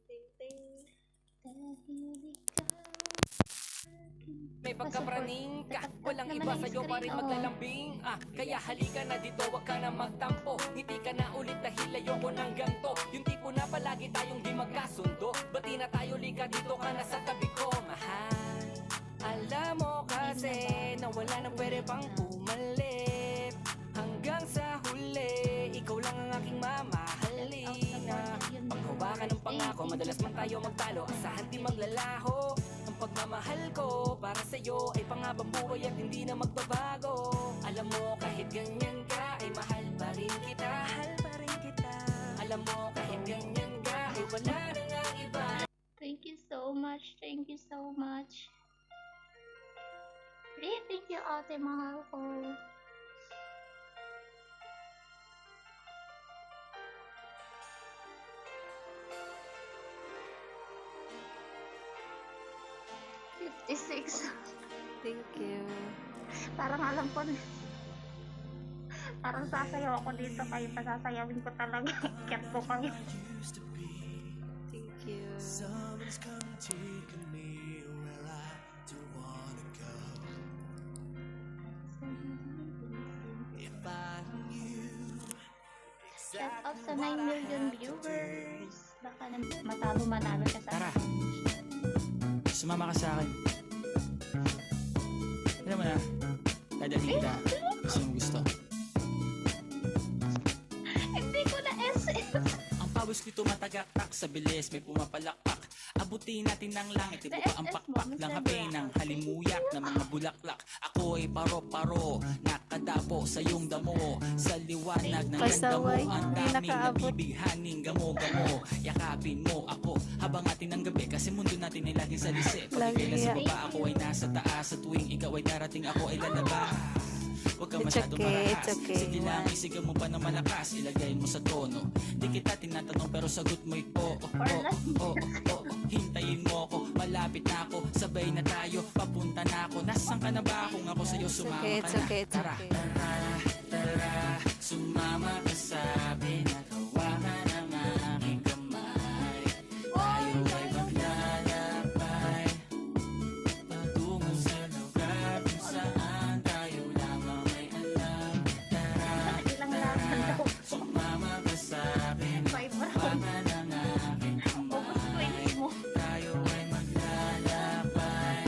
ting, ting. May pagkapraning ka, walang iba sa'yo pa rin maglalambing. Kaya halika na dito, wag ka na magtampo. Ngiti ka na ulit dahil ayoko ng ganto. Yung tipo na palagi tayong di magkasundo. Bati na tayo, lika dito ka na sa tabi ko, mahal. Alam mo kasi na wala nang pwede pang pumalit. Hanggang sa huli, ikaw lang ang aking mamahalin. Paghawakan ng pangako, madalas man tayo magtalo. Asahan di maglalaho. Ang pagmamahal ko para sa'yo ay panghabang buhay at hindi na magbabago. Alam mo kahit ganyan ka ay mahal pa rin kita. Mahal pa rin kita. Alam mo kahit ganyan ka ay wala na nga iba. Thank you so much. Thank you so much. Really, thank you, ate. Mahal ko. Thank you. Parang alam ko na. Parang sasayaw ako dito kayo. Pasasayawin ko talaga. Cat ko kayo. Thank you. Someone's come taking me where I don't wanna go. If I knew Shout out sa 9 million viewers. Baka na matalo manalo ka sa Tara. Sumama ka sa akin. Alam mo na, dadalhin kita. Gusto mo gusto. Hindi ko na SS. Ang pawis ko'y tumatagaktak sa bilis, may pumapalakpak. Abutin natin ng langit, ibuka ang pakpak ng hape ng halimuyak ng mga bulaklak. Ako ay paro-paro, nakadapo sa iyong damo. Sa liwanag ng ganda mo, Pasaway, ang hindi daming nakaabot. nabibighaning gamo-gamo. Yakapin mo ako habang atin ng gabi, kasi mundo natin ay laging salisi. Pag ikay nasa baba, ako ay nasa taas. Sa tuwing ikaw ay darating, ako ay lalabas. Huwag ka It's masyado okay, marahas. it's okay. Sige lang, isigaw mo pa ng malakas. Ilagay mo sa tono. Di kita tinatanong pero sagot mo'y oo. Hintayin mo ako, malapit na ako. Sabay na tayo, papunta na ako. Nasaan ka na ba? Kung ako sa'yo sumama It's ka na. okay, it's Tara, okay. tara, sumama ka sa akin. Nakawakan ang aking kamay. Tayo ay maglalakbay patungo sa lugar kung saan tayo lamang ay alam. Tara, Ilang laban daw. sumama ka sa akin. 5 rounds. Nakawakan ang aking Focus kamay. 20 mo. Tayo ay maglalakbay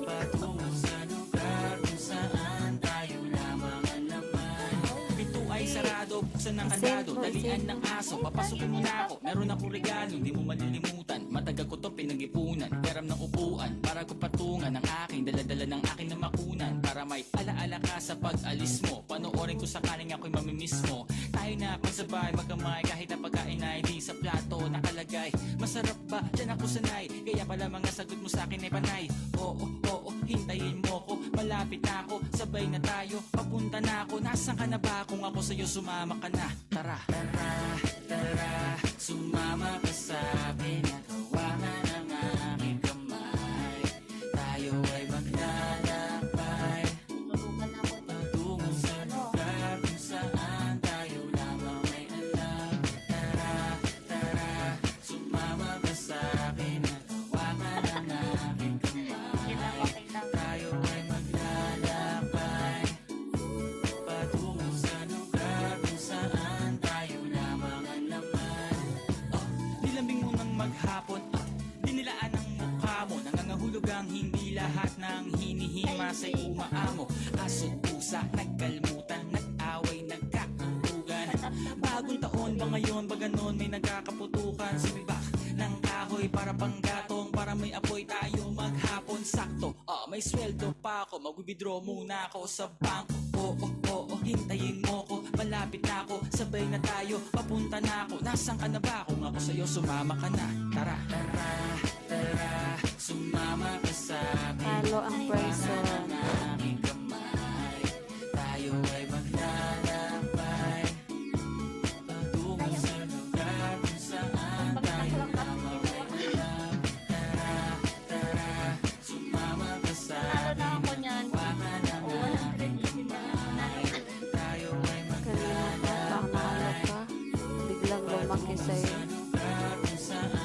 patungo sa lugar kung saan tayo lamang ang laman. Pinto ay sarado, buksan ng kandado, dalian ng aso, papasukin mo na ako. Meron akong regalo, hindi mo malilimutan. Matagal ko to pinag-ipunan, peram ng upuan para ko patungan ang aking daladala ng aking na makunan. Para may alaala ka sa pag-alis mo, panoorin ko sakaling ako'y mamimiss mo. Tayo na magsabay, magkamay, kahit na pagkain ay di sa plato nakalagay. Masarap ba? Diyan ako sanay, kaya pala mga sagot mo sa akin ay panay. Oo, hintayin mo ko, malapit na ako. Sabay na tayo, papunta na ako. Nasaan ka na ba? Kung ako sa'yo sumama ka na. Tara, sumama ka sa akin. Nakawakan ang aking kamay. Tayo ay maglalakbay Tulungan ako. patungo sa lugar kung saan tayo lamang ay alam. Tara, sumama ka sa akin. Nakawakan ang aking Yun lang, kamay. okay lang. Tayo ay maglalakbay patungo sa lugar kung saan tayo lamang ang laman. Nilambing mo ng maghapon, dinilaan ang mukha mo. Nangangahulog ang hindi lahat ng hinihima sa'y umaamo. Aso't pusa, nagkalmutan, nag-away, nagkakuntugan. Bagong taon ba ngayon, ba ganon may nagkakaputukan? Sumibak ng kahoy para panggatong, para may apoy tayo maghapon. Sakto, may sweldo pa ako, mag-withdraw muna ako sa bangko. Oo, hintayin mo ko, malapit na ako. Sabay na tayo, papunta na ako. Nasaan ka na ba? Kung ako sa'yo sumama ka na. Tara, sumama ka sa akin. Talo ang person. Ang aking kamay. Tayo ay maglalakbay patungo sa lugar kung saan tayo lamang ay alam. Tara, sumama ka sa Talo na ako niyan. Hawakan ang Oo, walang aking credit na. kamay. Tayo ay Kanina pa, panalo ka. Biglang lumaki sa'yo. lugar kung saan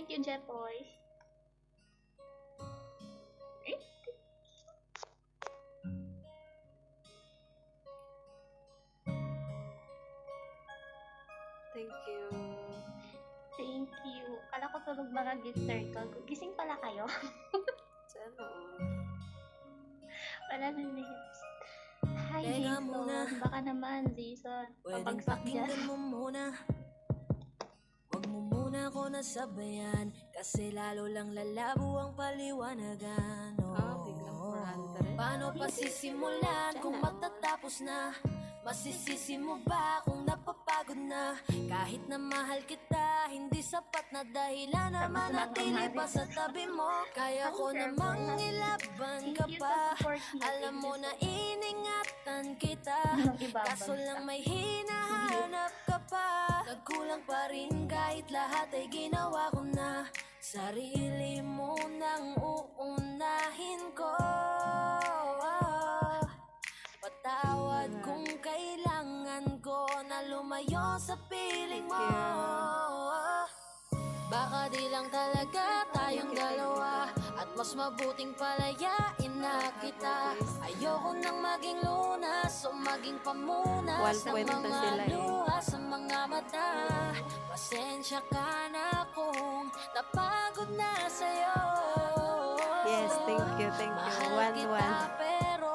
Thank you, Jepoy. Eh, Thank you. thank you. Kala ko tulog mga gift circle. Gising pala kayo. Sana all. Wala na lips. Hi, Teka Jason. muna. Baka naman, Jason. Pwedeng Pabagsak dyan. pakinggan mo muna. Huwag mo muna ako nasabayan, kasi lalo lang lalabo ang paliwanagan. Biglang 400. Paano pa sisimulan kung matatapos na? Masisisi mo ba kung napapagod na? Kahit na mahal kita, hindi sapat na dahilan na manatili pa sa tabi mo. Kaya ko namang ilaban ka Thank you pa. sa support niyo. Alam mo na iningatan kita, Walang ibabagsak. kaso lang may hinahanap ka pa. Nagkulang pa rin kahit lahat ay ginawa ko na. Sarili mo nang uunahin ko. Patawad kung kailangan ko na lumayo sa piling mo. Baka di lang talaga tayong dalawa, at mas mabuting palayain na kita. Ayoko nang maging lunas o maging pamunas ng 1.0 mga sila eh. luha sa mga mata. Pasensya ka na kung napagod na sa'yo. Yes, thank you, thank you. Mahal kita 1-1. pero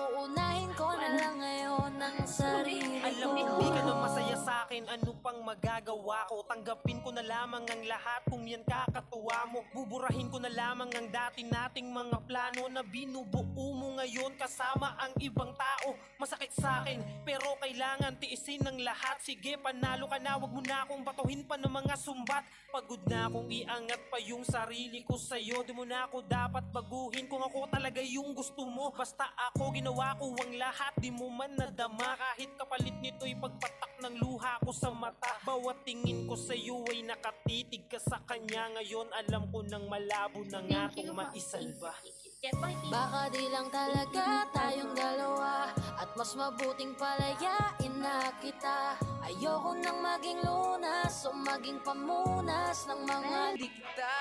uunahin ko na lang ngayon ang sarili ko. Alam mo, hindi ka na masaya sa akin. Ano pang magagawa ko? Tanggapin ko na lamang ang lahat kung yan kakatuwa mo. Buburahin ko na lamang ang dati nating mga plano na binubuo mo ngayon kasama ang ibang tao. Masakit sa akin, pero kailangan tiisin ng lahat. Sige, panalo ka na, wag mo na akong batuhin pa ng mga sumbat. Pagod na akong iangat pa yung sarili ko sa'yo. Di mo na ako dapat baguhin kung ako talaga yung gusto mo. Basta ako, ginawa ko ang lahat, di mo man nadama. Kahit kapalit nito'y pagpatak ng luha ko sa mata. Bawat tingin ko sa'yo ay nakatitig ka sa kanya. Ngayon alam ko nang malabo na nga itong maisalba. Jepoy, thank you. Baka di lang talaga tayong dalawa, at mas mabuting palayain na kita. Ayoko nang maging lunas o maging pamunas ng mga Di kita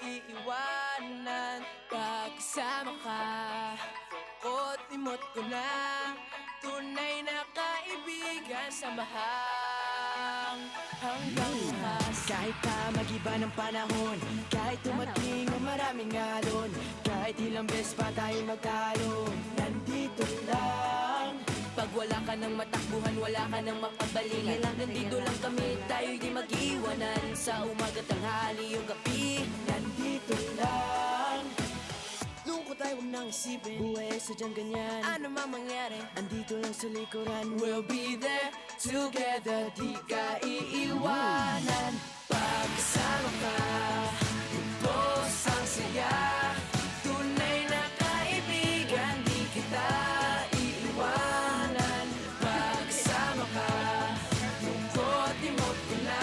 iiwanan pag kasama ka. Kot-imot ko na tunay na kaibigan, samahang hanggang bukas. Kahit pa mag-iba ng panahon, kahit tumating ang maraming alon, kahit ilang beses pa tayo magtalo, nandito lang. Pag wala ka ng matakbuhan, wala ka ng mapagbalingan, nandito lang kami, tayo'y di mag-iwanan. Sa umaga, tanghali o gabi, Nandito lang. Lungkot ay huwag nang isipin, buhay ay sadyang ganyan. ano man mangyari, Andito lang sa likuran, we'll be there together, di ka iiwanan. Pagkasama ka, lubos ang saya. Tunay na kaibigan, di kita iiwanan. Pagkasama ka, lungkot-imot ko na.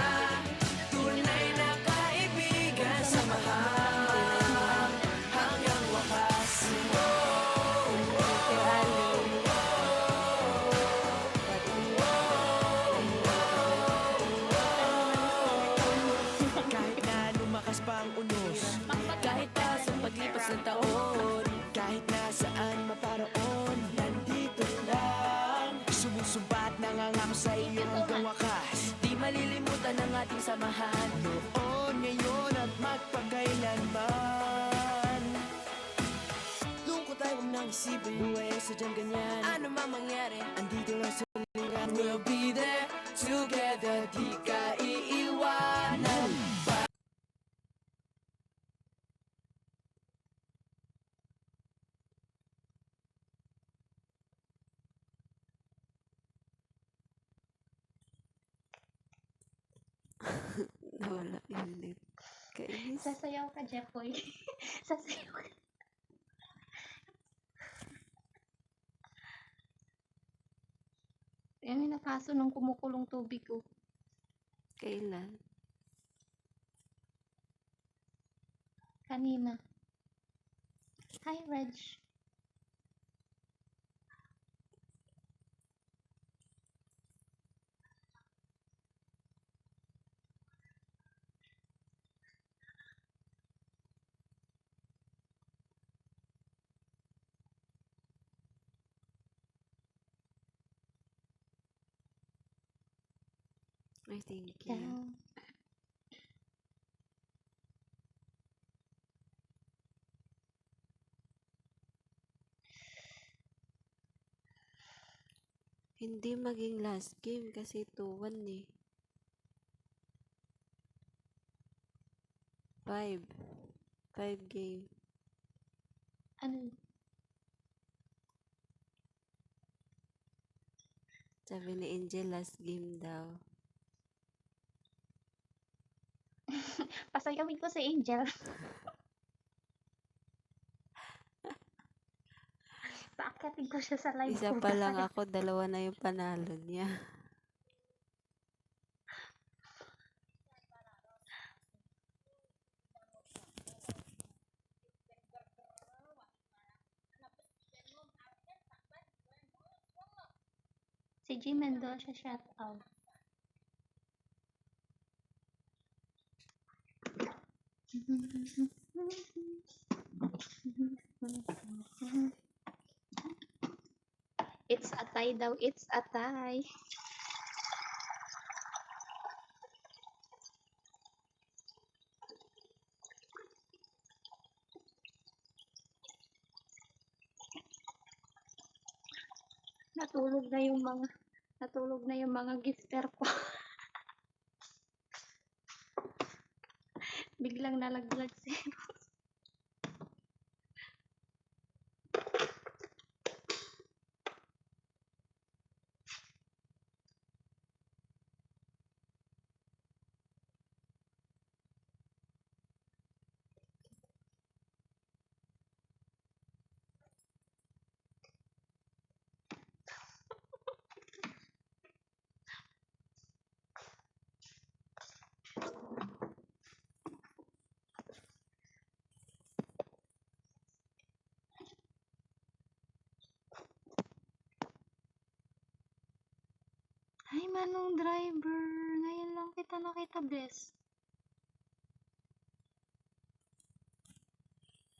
Tunay na kaibigan, samahan hanggang wakas. kahit na lumakas pa ang unos, Kahit pa sa paglipas ng taon, kahit nasaan maparoon, nandito lang. Sumusumbat nangangako sa iyo hanggang wakas. di malilimutan ang ating samahan. Noon, ngayon at magpakailanman. Lungkot ay huwag nang isipin, buhay ay sadyang ganyan. Ano man mangyari, Andito lang sa likuran, we'll be there together, di ka iiwanan. Nawala yung net. Kainis. Sasayaw ka, Jepoy. Sasayaw ka. Yan yung nakaso ng kumukulong tubig ko. Kailan? Kanina. Hi, Reg. Ay, thank you. Ciao. Hindi maging last game kasi 2-1 eh. 5. 5 game. Ano? Sabi ni Angel, last game daw. Pasayawin ko si Angel. Paakyatin ko siya sa live Isa ko. pa lang ako, 2 na yung panalo niya. Si G Mendoza, shout out. It's a tie daw. It's a tie. Natulog na yung mga gifter ko. Biglang nalaglag siya. Hi, Manong Driver. Ngayon lang kita nakita, Bless.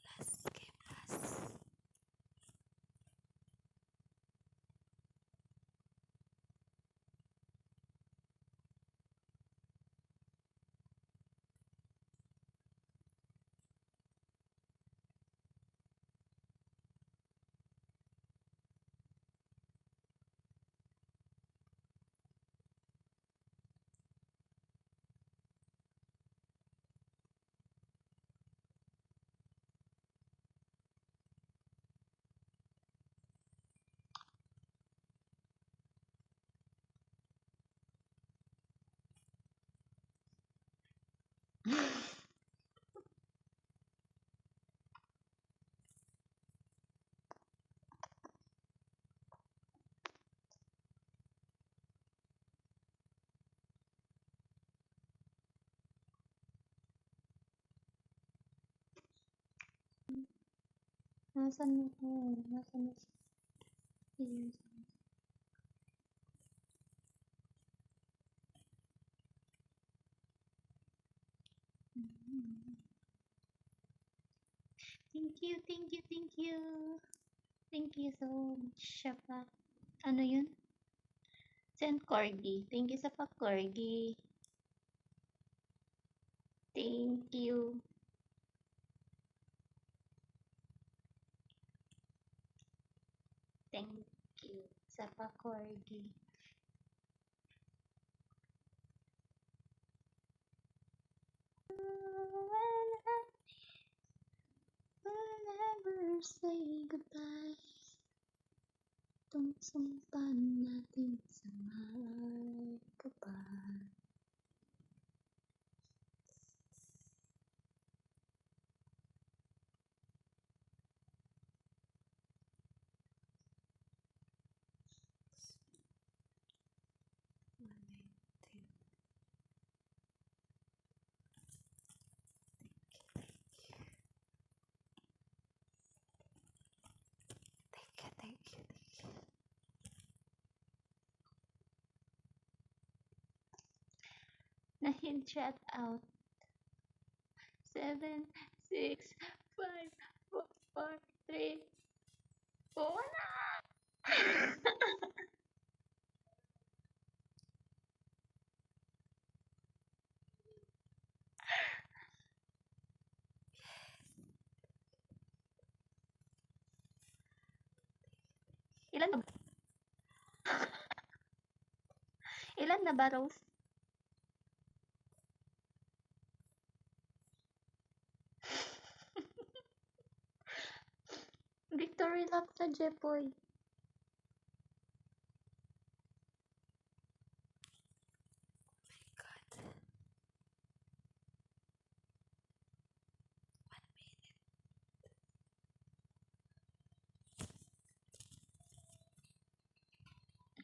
Last game, last. Nasaan mo ko? Nasaan mo? Ayun. Thank you, thank you, thank you. Thank you so much, Shapa. Ano yun? Send Corgi. Thank you sa pa-Corgi. Thank you. Thank you sa pa-Corgi. Will never say goodbye. Itong sumpan natin sa mahal ka pa. Thank you, thank you. Na-hint shout out. 7, 6, 5, 4, 3, 2, na! Ilan na Ilan na ba, Rose? Victory lap na, Jepoy.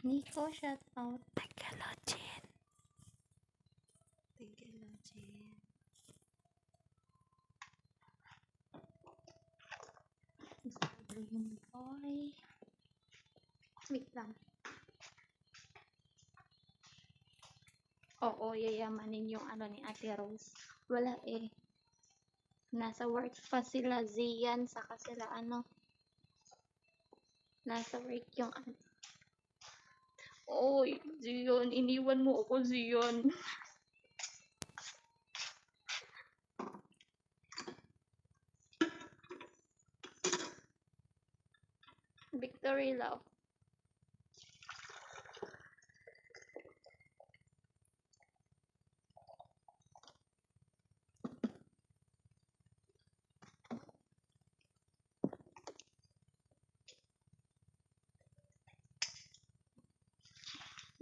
Nico, shout out. Tagalogin. Tagalogin. Green boy. Wait lang. Oo, yayamanin yung ano ni Ate Rose. Wala eh. Nasa work pa sila, Zian, saka sila ano. Nasa work yung ano. Oy, Zion, iniwan mo ako, Zion. Victory love.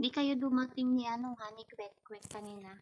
Di kayo dumating ni ano, Honey Kwek Kwek kanina.